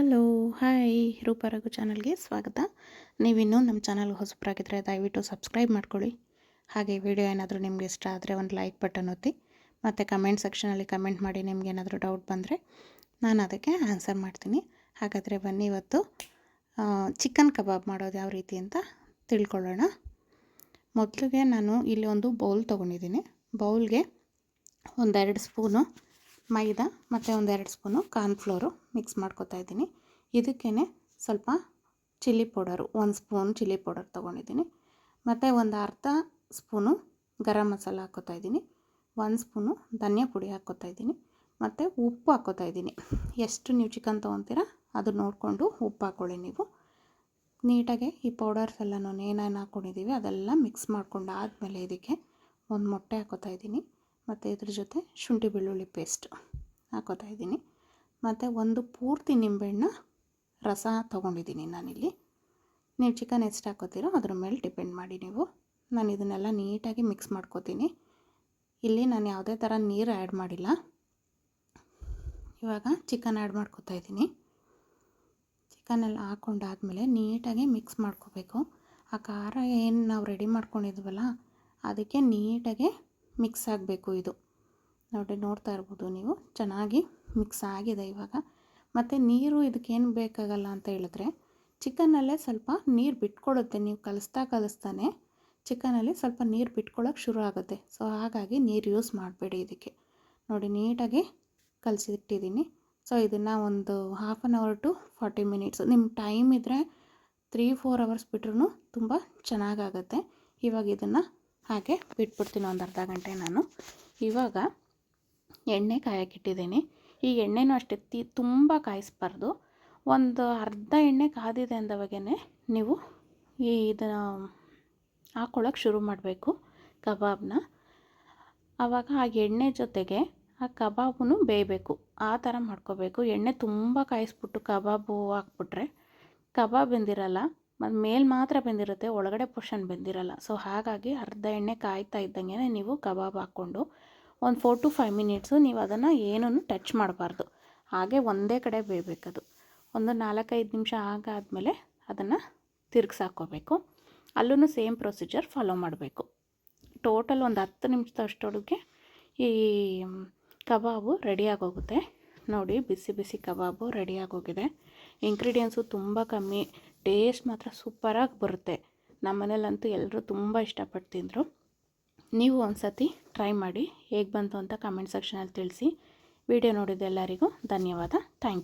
Hello, hi Roopa Raghu ಚಾನಲ್ಗೆ ಸ್ವಾಗತ. ನೀವಿನ್ನೂ ನಮ್ಮ ಚಾನಲ್ಗೆ ಹೊಸಬರಾಗಿದ್ದರೆ ದಯವಿಟ್ಟು ಸಬ್ಸ್ಕ್ರೈಬ್ ಮಾಡ್ಕೊಳ್ಳಿ. ಹಾಗೆ ವಿಡಿಯೋ ಏನಾದರೂ ನಿಮ್ಗೆ ಇಷ್ಟ ಆದರೆ ಒಂದು ಲೈಕ್ ಬಟನ್ ಒತ್ತಿ ಮತ್ತು ಕಮೆಂಟ್ ಸೆಕ್ಷನಲ್ಲಿ ಕಮೆಂಟ್ ಮಾಡಿ. ನಿಮ್ಗೆ ಏನಾದರೂ ಡೌಟ್ ಬಂದರೆ ನಾನು ಅದಕ್ಕೆ ಆನ್ಸರ್ ಮಾಡ್ತೀನಿ. ಹಾಗಾದರೆ ಬನ್ನಿ ಇವತ್ತು ಚಿಕನ್ ಕಬಾಬ್ ಮಾಡೋದು ಯಾವ ರೀತಿ ಅಂತ ತಿಳ್ಕೊಳ್ಳೋಣ. ಮೊದಲಿಗೆ ನಾನು ಇಲ್ಲಿ ಒಂದು ಬೌಲ್ ತೊಗೊಂಡಿದ್ದೀನಿ. ಬೌಲ್ಗೆ ಒಂದೆರಡು ಸ್ಪೂನು ಮೈದಾ ಮತ್ತು ಒಂದೆರಡು ಸ್ಪೂನು ಕಾರ್ನ್ಫ್ಲೋರು ಮಿಕ್ಸ್ ಮಾಡ್ಕೊತಾ ಇದ್ದೀನಿ. ಇದಕ್ಕೇ ಸ್ವಲ್ಪ chilli powder, 1 spoon chilli powder ತೊಗೊಂಡಿದ್ದೀನಿ. ಮತ್ತು ಒಂದು ಅರ್ಧ ಸ್ಪೂನು ಗರಂ ಮಸಾಲ ಹಾಕ್ಕೋತಾ ಇದ್ದೀನಿ. 1 ಸ್ಪೂನು ಧನಿಯಾ ಪುಡಿ ಹಾಕ್ಕೋತಾ ಇದ್ದೀನಿ. ಮತ್ತು ಉಪ್ಪು ಹಾಕ್ಕೋತಾ ಇದ್ದೀನಿ. ಎಷ್ಟು ನೀವು ಚಿಕನ್ ತೊಗೊತೀರ ಅದು ನೋಡಿಕೊಂಡು ಉಪ್ಪು ಹಾಕ್ಕೊಳ್ಳಿ. ನೀವು ನೀಟಾಗಿ ಈ ಪೌಡರ್ಸ್ ಎಲ್ಲನೂ ಏನೇನು ಹಾಕ್ಕೊಂಡಿದ್ದೀವಿ ಅದೆಲ್ಲ ಮಿಕ್ಸ್ ಮಾಡ್ಕೊಂಡು ಆದಮೇಲೆ ಇದಕ್ಕೆ ಒಂದು ಮೊಟ್ಟೆ ಹಾಕ್ಕೋತಾ ಇದ್ದೀನಿ. ಮತ್ತು ಇದ್ರ ಜೊತೆ ಶುಂಠಿ ಬೆಳ್ಳುಳ್ಳಿ ಪೇಸ್ಟ್ ಹಾಕ್ಕೋತಾ ಇದ್ದೀನಿ. ಮತ್ತು ಒಂದು ಪೂರ್ತಿ ನಿಂಬೆಹಣ್ಣ ರಸ ತೊಗೊಂಡಿದ್ದೀನಿ ನಾನಿಲ್ಲಿ. ನೀವು ಚಿಕನ್ ಎಷ್ಟು ಹಾಕ್ಕೋತೀರೋ ಅದ್ರ ಮೇಲೆ ಡಿಪೆಂಡ್ ಮಾಡಿ ನೀವು. ನಾನು ಇದನ್ನೆಲ್ಲ ನೀಟಾಗಿ ಮಿಕ್ಸ್ ಮಾಡ್ಕೋತೀನಿ. ಇಲ್ಲಿ ನಾನು ಯಾವುದೇ ಥರ ನೀರು ಆ್ಯಡ್ ಮಾಡಿಲ್ಲ. ಇವಾಗ ಚಿಕನ್ ಆ್ಯಡ್ ಮಾಡ್ಕೋತಾ ಇದ್ದೀನಿ. ಚಿಕನೆಲ್ಲ ಹಾಕ್ಕೊಂಡಾದ್ಮೇಲೆ ನೀಟಾಗಿ ಮಿಕ್ಸ್ ಮಾಡ್ಕೋಬೇಕು. ಆ ಖಾರ ಏನು ನಾವು ರೆಡಿ ಮಾಡ್ಕೊಂಡಿದ್ವಲ್ಲ ಅದಕ್ಕೆ ನೀಟಾಗಿ ಮಿಕ್ಸ್ ಆಗಬೇಕು. ಇದು ನೋಡ್ತಾ ಇರ್ಬೋದು ನೀವು, ಚೆನ್ನಾಗಿ ಮಿಕ್ಸ್ ಆಗಿದೆ ಇವಾಗ. ಮತ್ತು ನೀರು ಇದಕ್ಕೇನು ಬೇಕಾಗಲ್ಲ ಅಂತ ಹೇಳಿದ್ರೆ ಚಿಕನ್ನಲ್ಲೇ ಸ್ವಲ್ಪ ನೀರು ಬಿಟ್ಕೊಳ್ಳುತ್ತೆ. ನೀವು ಕಲಿಸ್ತಾನೆ ಚಿಕನಲ್ಲಿ ಸ್ವಲ್ಪ ನೀರು ಬಿಟ್ಕೊಳ್ಳೋಕೆ ಶುರು ಆಗುತ್ತೆ. ಸೊ ಹಾಗಾಗಿ ನೀರು ಯೂಸ್ ಮಾಡಬೇಡಿ ಇದಕ್ಕೆ. ನೋಡಿ ನೀಟಾಗಿ ಕಲಸಿಟ್ಟಿದ್ದೀನಿ. ಸೊ ಇದನ್ನು ಒಂದು 1/2 hour to 40 minutes, ನಿಮ್ಮ ಟೈಮ್ ಇದ್ದರೆ 3-4 hours ಬಿಟ್ರೂ ತುಂಬ ಚೆನ್ನಾಗಾಗತ್ತೆ. ಇವಾಗ ಇದನ್ನು ಹಾಗೆ ಬಿಟ್ಬಿಡ್ತೀನಿ ಒಂದು ಅರ್ಧ ಗಂಟೆ. ನಾನು ಇವಾಗ ಎಣ್ಣೆ ಕಾಯಕ್ಕಿಟ್ಟಿದ್ದೀನಿ. ಈ ಎಣ್ಣೆನೂ ಅಷ್ಟೇ ತುಂಬ ಕಾಯಿಸ್ಬಾರ್ದು. ಒಂದು ಅರ್ಧ ಎಣ್ಣೆ ಕಾದಿದೆ ಅಂದವಾಗೇ ನೀವು ಇದನ್ನು ಹಾಕ್ಕೊಳ್ಳೋಕೆ ಶುರು ಮಾಡಬೇಕು ಕಬಾಬ್ನ. ಆವಾಗ ಆ ಎಣ್ಣೆ ಜೊತೆಗೆ ಆ ಕಬಾಬೂ ಬೇಯಬೇಕು. ಆ ಥರ ಮಾಡ್ಕೋಬೇಕು. ಎಣ್ಣೆ ತುಂಬ ಕಾಯಿಸ್ಬಿಟ್ಟು ಕಬಾಬು ಹಾಕ್ಬಿಟ್ರೆ ಕಬಾಬ್ ಬೆಂದಿರಲ್ಲ, ಮತ್ತು ಮೇಲೆ ಮಾತ್ರ ಬೆಂದಿರುತ್ತೆ, ಒಳಗಡೆ ಪೋರ್ಷನ್ ಬೆಂದಿರಲ್ಲ. ಸೊ ಹಾಗಾಗಿ ಅರ್ಧ ಎಣ್ಣೆ ಕಾಯ್ತಾ ಇದ್ದಂಗೆ ನೀವು ಕಬಾಬ್ ಹಾಕ್ಕೊಂಡು ಒಂದು 4 to 5 minutes ನೀವು ಅದನ್ನು ಏನೂ ಟಚ್ ಮಾಡಬಾರ್ದು. ಹಾಗೆ ಒಂದೇ ಕಡೆ ಬೇಯಬೇಕದು. ಒಂದು 4-5 ನಿಮಿಷ ಆಗಾದಮೇಲೆ ಅದನ್ನು ತಿರುಗಿಸಾಕೋಬೇಕು. ಅಲ್ಲೂ ಸೇಮ್ ಪ್ರೊಸೀಜರ್ ಫಾಲೋ ಮಾಡಬೇಕು. ಟೋಟಲ್ ಒಂದು 10 ನಿಮಿಷದಷ್ಟೊಳಗೆ ಈ ಕಬಾಬು ರೆಡಿಯಾಗೋಗುತ್ತೆ. ನೋಡಿ, ಬಿಸಿ ಬಿಸಿ ಕಬಾಬು ರೆಡಿಯಾಗೋಗಿದೆ. ಇಂಗ್ರೀಡಿಯೆಂಟ್ಸು ತುಂಬ ಕಮ್ಮಿ, ಟೇಸ್ಟ್ ಮಾತ್ರ ಸೂಪರಾಗಿ ಬರುತ್ತೆ. ನಮ್ಮನೇಲಂತೂ ಎಲ್ಲರೂ ತುಂಬ ಇಷ್ಟಪಟ್ಟು ತಿಂದರು. ನೀವು ಒಂದು ಸತಿ ಟ್ರೈ ಮಾಡಿ, ಹೇಗೆ ಬಂತು ಅಂತ ಕಮೆಂಟ್ ಸೆಕ್ಷನಲ್ಲಿ ತಿಳಿಸಿ. ವಿಡಿಯೋ ನೋಡಿದ ಎಲ್ಲರಿಗೂ ಧನ್ಯವಾದ. Thank you.